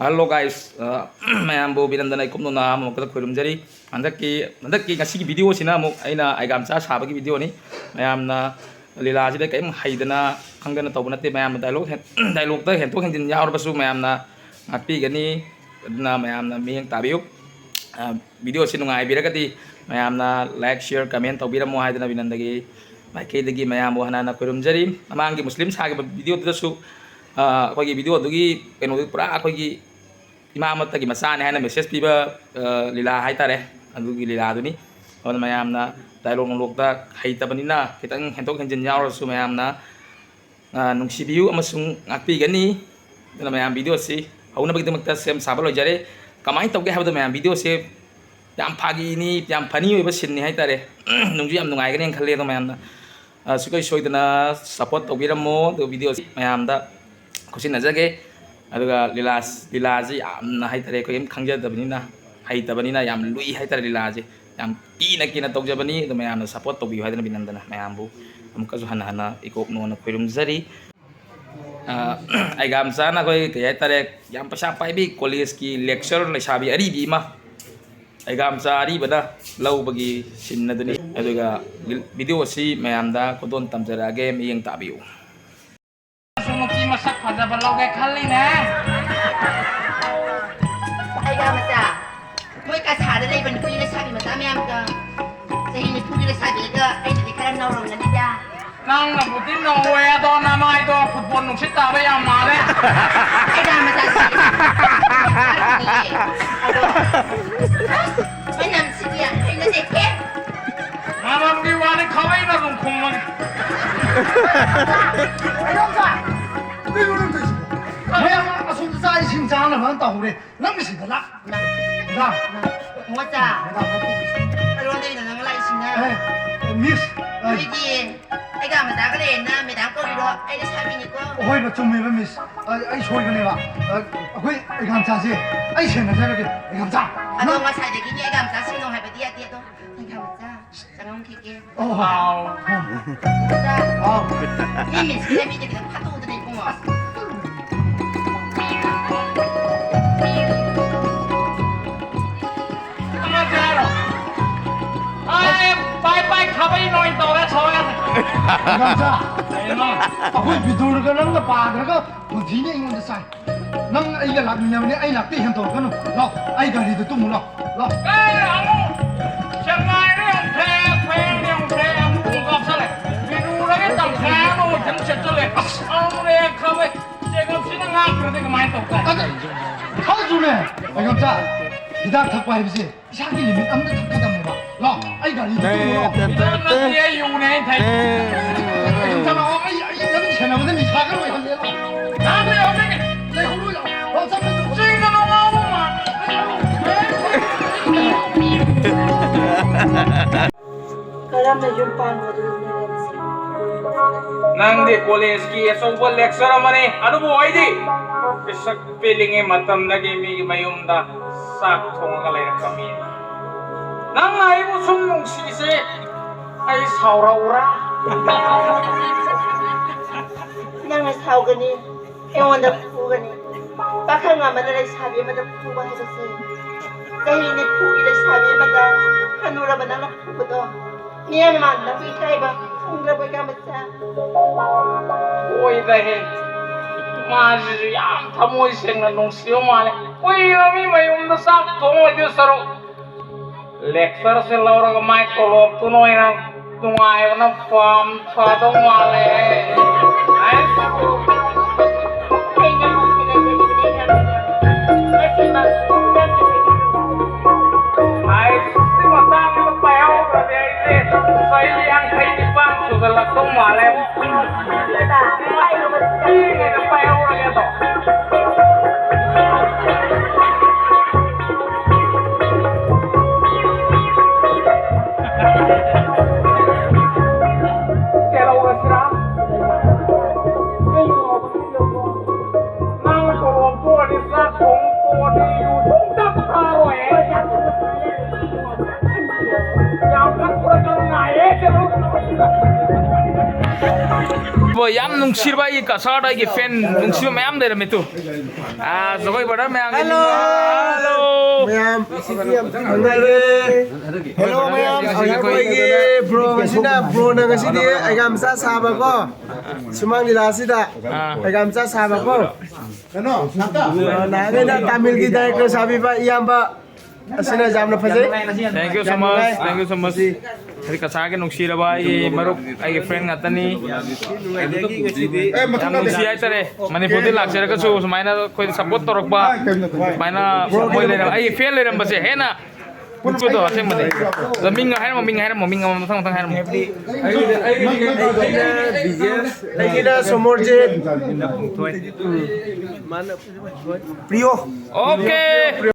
Hello guys, mayambu binandana ikumnuna amukada khurumjari handaki ngasigi video sina amuk aina aigamcha sabagi video ni mayamna lila sida kaim haidana khangdana tawbana te mayam dialogue ta hentok hengin yaurbasu mayamna ngakpi gani na mayamna miyang tabiu video sinu ngai biragati mayamna like share comment tawbiramu haidana binandagi maikei mayambu hanana khurumjari amangi muslim sagi video tasu अखोगी video दुगी कनो पूरा अखोगी इमामत की मसाने है ना message पीबा लीला है तारे अदुगी लीला दुनी और मयामना डायलॉग नोलॉगता हैतबनिना खितंग हेंथोक हेंजिन यावरसु मयामना नुंसिबियु अमसुंग ngakpigani दना मयाम वीडियो से हौनबगिदमक्ता सेम साबा लोइजरे कमाई तौगे हाबदो मयाम वीडियो से याम फागिनी याम फनी ओइबा सिननि है तारे नुंजु याम नुंगाइगनि खल्ले दो मयामना सुकै सोइदना सपोर्ट तौबिरमो दो वीडियो मयामदा खुशी नजगे लीलाजी याम हाइतरे कोई खंगजदबनिना हाइतबनिना याम लुई हाइतरे लीलाजी याम कीना तौजबनी तो मैम सपोर्ट तौबी हाइदना बिनंदना मैमबू अमुकसु हना हना इकोप नोना खुरुमजरी आइगामचाना कोई कई हाइतरे याम पैसा पाइबी कॉलेज की लेक्चर लेसाबी अरीबी मा आइगामचा अरीबना लौबगी सिन्नदनी अदुगा video C मैमदा कोदोन तमजरागे मियंग ताबियु masak pada berlaga kali na. Ayah macam, moi kasar ada iban kuih le sabi macam ni amka. Sehingga kuih le sabi ke, ayah jadi kerana orang nanti dia. Nang nak butin nang wea do nama itu football nuk sita apa yang mana? Ayah macam sih. Aduh, macam sih dia, ayah cekek. Malam di wani kawai na rungkung lagi. Ayah macam. 对不对？哎呀，我孙子在新疆了，蛮倒的，那么是的啦，是吧？我咋？orang dari nang lain sini. 哎，miss， Jadi, ayah macam tak ada na, macam kau itu, ayah sabi ni kau. 我会把中美文 miss，哎，说一个那个，会哎干啥子？哎，现在这个哎干啥？Aduh, mas ada gini ayah macam sih nong hebat dia tu. Ayah macam, jangan kiki. 哦，好， Macam, 好， ini miss kita bijak kita patuh tu ni kau. apa jaro? Ay, bye kawai noi tau dah soalnya. 哎干啥？ Ayo nang. 会比多个人个把那个问题呢，应该是啥？能哎个那边呢？哎那对象多个喏，老哎个里头都没了，老。 Eh, kamu jangan yang kamu ungkap salah. Biru lagi tak kamu jangan cecole. Kamu ni kawai, jangan sini ngakir dengan main tu kan. 好主呢，哎干啥？其他他怪不是？下个里面俺们他干没吧？老哎个里头都没了。 Jangan dia unai thai. 哎干啥？哎呀哎呀，咱们钱了，我这你查个我要来了。 Apa yang ni? 来葫芦了，老咱们 Jangan ngomong mah. Kalau menjumpa murid Nang di college ki esok lecture mana? Anu boy di. Besok pelingi matam lagi mi mayum da sak thong kalai kami. Nang ai mo sum si se ai saura ura. Nang tahu gani, yang ada pu gani. Bahkan nggak mana lagi sabi mana pu bahasa sih. Jadi ini pu ini sabi mana kanura mana nak pu betul. Ni mana nak ikai bah, enggak boleh baca. Oi dah he. Masih ya, tamu iseng na nung siyo male. Oi kami mayum da sak thong itu saru. Lecture se laura ka mic kolop tu noi na tungai na pam padong male. Ai Kayaknya masih ada jadi beda. Masih masih. Ai si matang na payau ka de ai se. Sai yang kai di pam su ka la tong male. Sudah, ayo betul. Ini na payau ka to. Selalu sira. 뭐 얌 농시르바 이 가사다 이게 팬 농시르 매암 되는 또. 아, 저거 버다 매암. 헬로. Ma'am, hello ma'am. Ako'y bro ngasida bro na ngasidi ay gamsa saba ko. Sumang nila sida. Ay gamsa saba ko. Ano? Naka? Na Tamil ki director sabi pa iyam ba asina jam na phajai. Thank you so much. Thank you so much. Hari kasage 농시르바 이 마룩 아이 프렌드 같다니. ꯌꯥꯝ ꯅꯨꯡꯁꯤ ꯍꯥꯏꯇꯥꯔꯦ ꯃꯅꯤꯄꯨꯔꯗ ꯂꯥꯛꯆꯔꯒꯁꯨ ꯁꯨꯃꯥꯏꯅ ꯑꯩꯈꯣꯏꯗ support ꯇꯧꯔꯛꯄ ꯁꯨꯃꯥꯏꯅ ꯃꯣꯏ ꯂꯩꯔꯝꯕ ꯑꯩꯒꯤ ꯐꯦꯟ ꯂꯩꯔꯝꯕꯁꯦ ꯍꯦꯟꯅ ꯎꯠꯄꯗꯣ ꯑꯁꯦꯡꯕꯗꯤ ꯑꯗꯣ ꯃꯤꯡ ꯍꯥꯏꯔꯝꯃꯣ ꯃꯤꯡ ꯑꯃ ꯃꯊꯪ ꯍꯥꯏꯔꯝꯃꯣ Aigina Somorje Priyo. Okay.